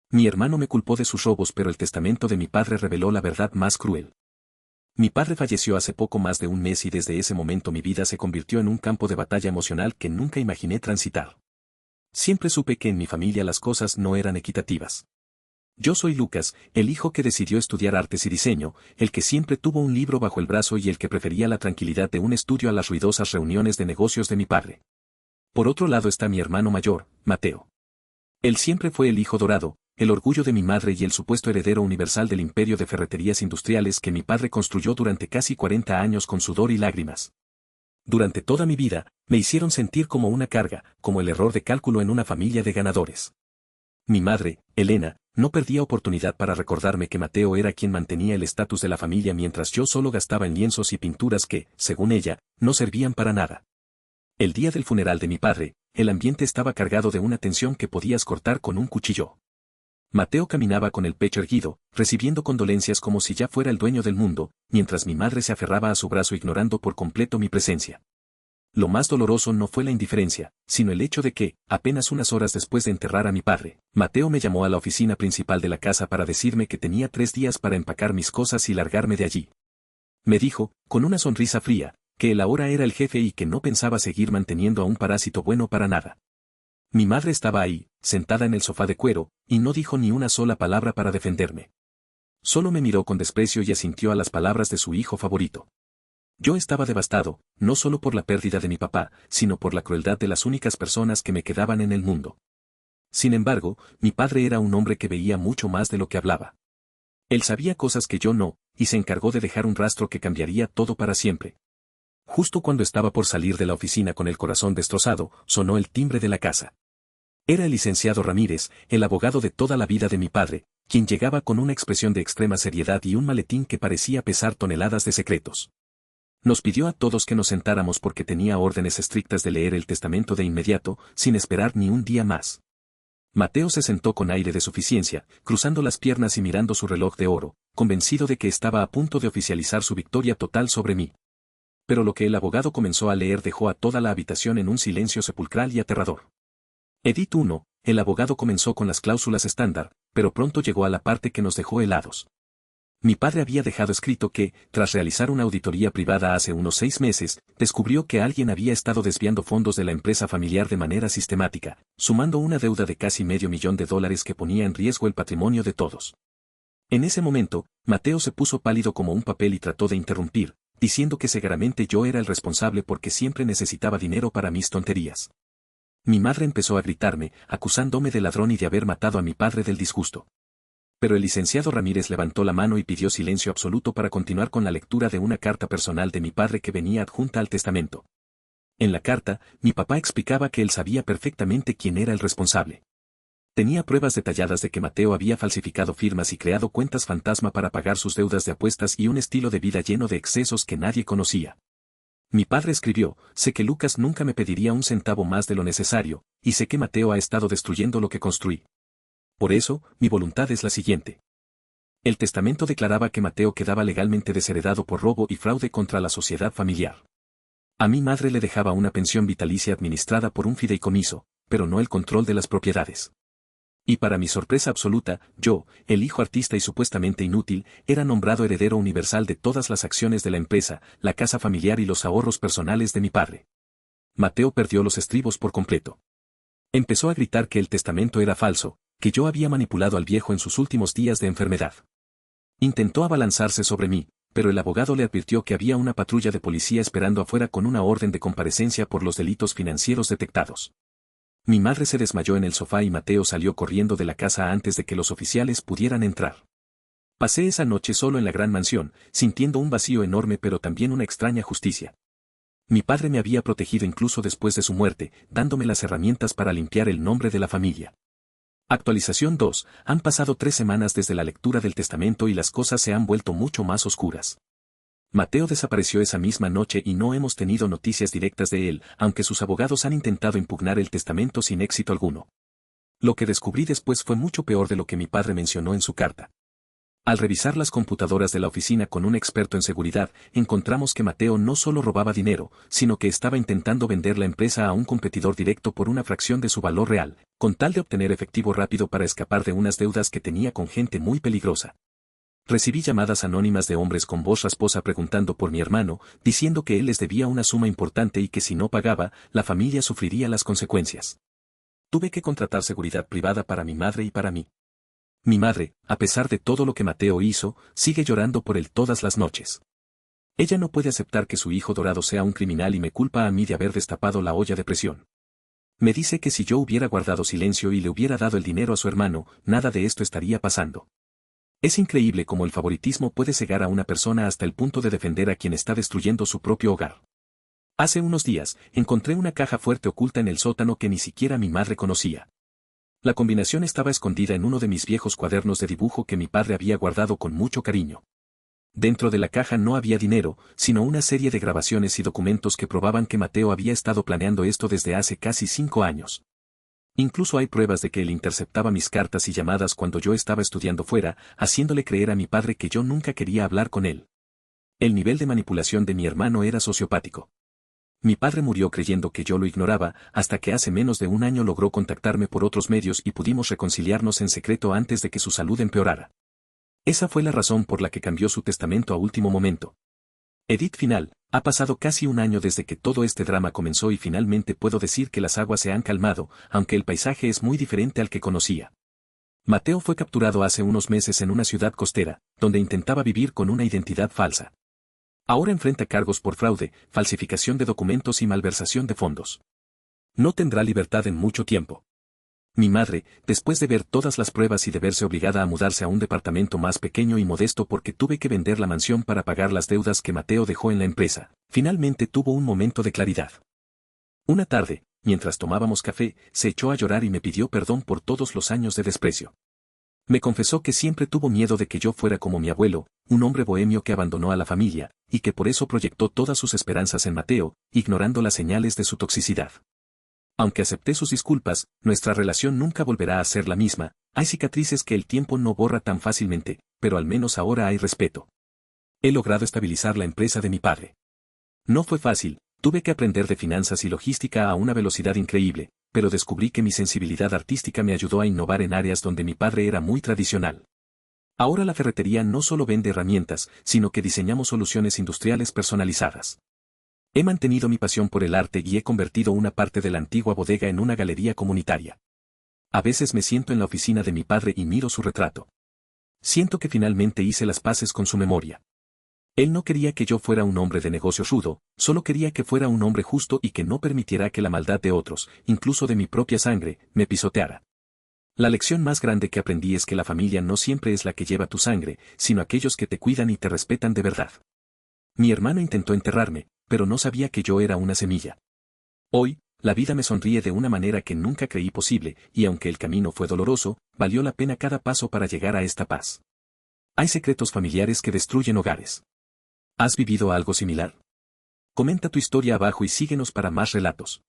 Mi hermano me culpó de sus robos, pero el testamento de mi padre reveló la verdad más cruel. Mi padre falleció hace poco más de un mes y desde ese momento mi vida se convirtió en un campo de batalla emocional que nunca imaginé transitar. Siempre supe que en mi familia las cosas no eran equitativas. Yo soy Lucas, el hijo que decidió estudiar artes y diseño, el que siempre tuvo un libro bajo el brazo y el que prefería la tranquilidad de un estudio a las ruidosas reuniones de negocios de mi padre. Por otro lado está mi hermano mayor, Mateo. Él siempre fue el hijo dorado, el orgullo de mi madre y el supuesto heredero universal del imperio de ferreterías industriales que mi padre construyó durante casi 40 años con sudor y lágrimas. Durante toda mi vida, me hicieron sentir como una carga, como el error de cálculo en una familia de ganadores. Mi madre, Elena, no perdía oportunidad para recordarme que Mateo era quien mantenía el estatus de la familia mientras yo solo gastaba en lienzos y pinturas que, según ella, no servían para nada. El día del funeral de mi padre, el ambiente estaba cargado de una tensión que podías cortar con un cuchillo. Mateo caminaba con el pecho erguido, recibiendo condolencias como si ya fuera el dueño del mundo, mientras mi madre se aferraba a su brazo ignorando por completo mi presencia. Lo más doloroso no fue la indiferencia, sino el hecho de que, apenas unas horas después de enterrar a mi padre, Mateo me llamó a la oficina principal de la casa para decirme que tenía 3 días para empacar mis cosas y largarme de allí. Me dijo, con una sonrisa fría, que él ahora era el jefe y que no pensaba seguir manteniendo a un parásito bueno para nada. Mi madre estaba ahí, sentada en el sofá de cuero, y no dijo ni una sola palabra para defenderme. Solo me miró con desprecio y asintió a las palabras de su hijo favorito. Yo estaba devastado, no solo por la pérdida de mi papá, sino por la crueldad de las únicas personas que me quedaban en el mundo. Sin embargo, mi padre era un hombre que veía mucho más de lo que hablaba. Él sabía cosas que yo no, y se encargó de dejar un rastro que cambiaría todo para siempre. Justo cuando estaba por salir de la oficina con el corazón destrozado, sonó el timbre de la casa. Era el licenciado Ramírez, el abogado de toda la vida de mi padre, quien llegaba con una expresión de extrema seriedad y un maletín que parecía pesar toneladas de secretos. Nos pidió a todos que nos sentáramos porque tenía órdenes estrictas de leer el testamento de inmediato, sin esperar ni un día más. Mateo se sentó con aire de suficiencia, cruzando las piernas y mirando su reloj de oro, convencido de que estaba a punto de oficializar su victoria total sobre mí. Pero lo que el abogado comenzó a leer dejó a toda la habitación en un silencio sepulcral y aterrador. Edit 1, el abogado comenzó con las cláusulas estándar, pero pronto llegó a la parte que nos dejó helados. Mi padre había dejado escrito que, tras realizar una auditoría privada hace unos 6 meses, descubrió que alguien había estado desviando fondos de la empresa familiar de manera sistemática, sumando una deuda de casi $500,000 que ponía en riesgo el patrimonio de todos. En ese momento, Mateo se puso pálido como un papel y trató de interrumpir, diciendo que seguramente yo era el responsable porque siempre necesitaba dinero para mis tonterías. Mi madre empezó a gritarme, acusándome de ladrón y de haber matado a mi padre del disgusto. Pero el licenciado Ramírez levantó la mano y pidió silencio absoluto para continuar con la lectura de una carta personal de mi padre que venía adjunta al testamento. En la carta, mi papá explicaba que él sabía perfectamente quién era el responsable. Tenía pruebas detalladas de que Mateo había falsificado firmas y creado cuentas fantasma para pagar sus deudas de apuestas y un estilo de vida lleno de excesos que nadie conocía. Mi padre escribió, sé que Lucas nunca me pediría un centavo más de lo necesario, y sé que Mateo ha estado destruyendo lo que construí. Por eso, mi voluntad es la siguiente. El testamento declaraba que Mateo quedaba legalmente desheredado por robo y fraude contra la sociedad familiar. A mi madre le dejaba una pensión vitalicia administrada por un fideicomiso, pero no el control de las propiedades. Y para mi sorpresa absoluta, yo, el hijo artista y supuestamente inútil, era nombrado heredero universal de todas las acciones de la empresa, la casa familiar y los ahorros personales de mi padre. Mateo perdió los estribos por completo. Empezó a gritar que el testamento era falso, que yo había manipulado al viejo en sus últimos días de enfermedad. Intentó abalanzarse sobre mí, pero el abogado le advirtió que había una patrulla de policía esperando afuera con una orden de comparecencia por los delitos financieros detectados. Mi madre se desmayó en el sofá y Mateo salió corriendo de la casa antes de que los oficiales pudieran entrar. Pasé esa noche solo en la gran mansión, sintiendo un vacío enorme pero también una extraña justicia. Mi padre me había protegido incluso después de su muerte, dándome las herramientas para limpiar el nombre de la familia. Actualización 2. Han pasado 3 semanas desde la lectura del testamento y las cosas se han vuelto mucho más oscuras. Mateo desapareció esa misma noche y no hemos tenido noticias directas de él, aunque sus abogados han intentado impugnar el testamento sin éxito alguno. Lo que descubrí después fue mucho peor de lo que mi padre mencionó en su carta. Al revisar las computadoras de la oficina con un experto en seguridad, encontramos que Mateo no solo robaba dinero, sino que estaba intentando vender la empresa a un competidor directo por una fracción de su valor real, con tal de obtener efectivo rápido para escapar de unas deudas que tenía con gente muy peligrosa. Recibí llamadas anónimas de hombres con voz rasposa preguntando por mi hermano, diciendo que él les debía una suma importante y que si no pagaba, la familia sufriría las consecuencias. Tuve que contratar seguridad privada para mi madre y para mí. Mi madre, a pesar de todo lo que Mateo hizo, sigue llorando por él todas las noches. Ella no puede aceptar que su hijo dorado sea un criminal y me culpa a mí de haber destapado la olla de presión. Me dice que si yo hubiera guardado silencio y le hubiera dado el dinero a su hermano, nada de esto estaría pasando. Es increíble cómo el favoritismo puede cegar a una persona hasta el punto de defender a quien está destruyendo su propio hogar. Hace unos días, encontré una caja fuerte oculta en el sótano que ni siquiera mi madre conocía. La combinación estaba escondida en uno de mis viejos cuadernos de dibujo que mi padre había guardado con mucho cariño. Dentro de la caja no había dinero, sino una serie de grabaciones y documentos que probaban que Mateo había estado planeando esto desde hace casi 5 años. Incluso hay pruebas de que él interceptaba mis cartas y llamadas cuando yo estaba estudiando fuera, haciéndole creer a mi padre que yo nunca quería hablar con él. El nivel de manipulación de mi hermano era sociopático. Mi padre murió creyendo que yo lo ignoraba, hasta que hace menos de un año logró contactarme por otros medios y pudimos reconciliarnos en secreto antes de que su salud empeorara. Esa fue la razón por la que cambió su testamento a último momento. Edit final, ha pasado casi un año desde que todo este drama comenzó y finalmente puedo decir que las aguas se han calmado, aunque el paisaje es muy diferente al que conocía. Mateo fue capturado hace unos meses en una ciudad costera, donde intentaba vivir con una identidad falsa. Ahora enfrenta cargos por fraude, falsificación de documentos y malversación de fondos. No tendrá libertad en mucho tiempo. Mi madre, después de ver todas las pruebas y de verse obligada a mudarse a un departamento más pequeño y modesto porque tuve que vender la mansión para pagar las deudas que Mateo dejó en la empresa, finalmente tuvo un momento de claridad. Una tarde, mientras tomábamos café, se echó a llorar y me pidió perdón por todos los años de desprecio. Me confesó que siempre tuvo miedo de que yo fuera como mi abuelo, un hombre bohemio que abandonó a la familia, y que por eso proyectó todas sus esperanzas en Mateo, ignorando las señales de su toxicidad. Aunque acepté sus disculpas, nuestra relación nunca volverá a ser la misma, hay cicatrices que el tiempo no borra tan fácilmente, pero al menos ahora hay respeto. He logrado estabilizar la empresa de mi padre. No fue fácil, tuve que aprender de finanzas y logística a una velocidad increíble, pero descubrí que mi sensibilidad artística me ayudó a innovar en áreas donde mi padre era muy tradicional. Ahora la ferretería no solo vende herramientas, sino que diseñamos soluciones industriales personalizadas. He mantenido mi pasión por el arte y he convertido una parte de la antigua bodega en una galería comunitaria. A veces me siento en la oficina de mi padre y miro su retrato. Siento que finalmente hice las paces con su memoria. Él no quería que yo fuera un hombre de negocios rudo, solo quería que fuera un hombre justo y que no permitiera que la maldad de otros, incluso de mi propia sangre, me pisoteara. La lección más grande que aprendí es que la familia no siempre es la que lleva tu sangre, sino aquellos que te cuidan y te respetan de verdad. Mi hermano intentó enterrarme, pero no sabía que yo era una semilla. Hoy, la vida me sonríe de una manera que nunca creí posible, y aunque el camino fue doloroso, valió la pena cada paso para llegar a esta paz. Hay secretos familiares que destruyen hogares. ¿Has vivido algo similar? Comenta tu historia abajo y síguenos para más relatos.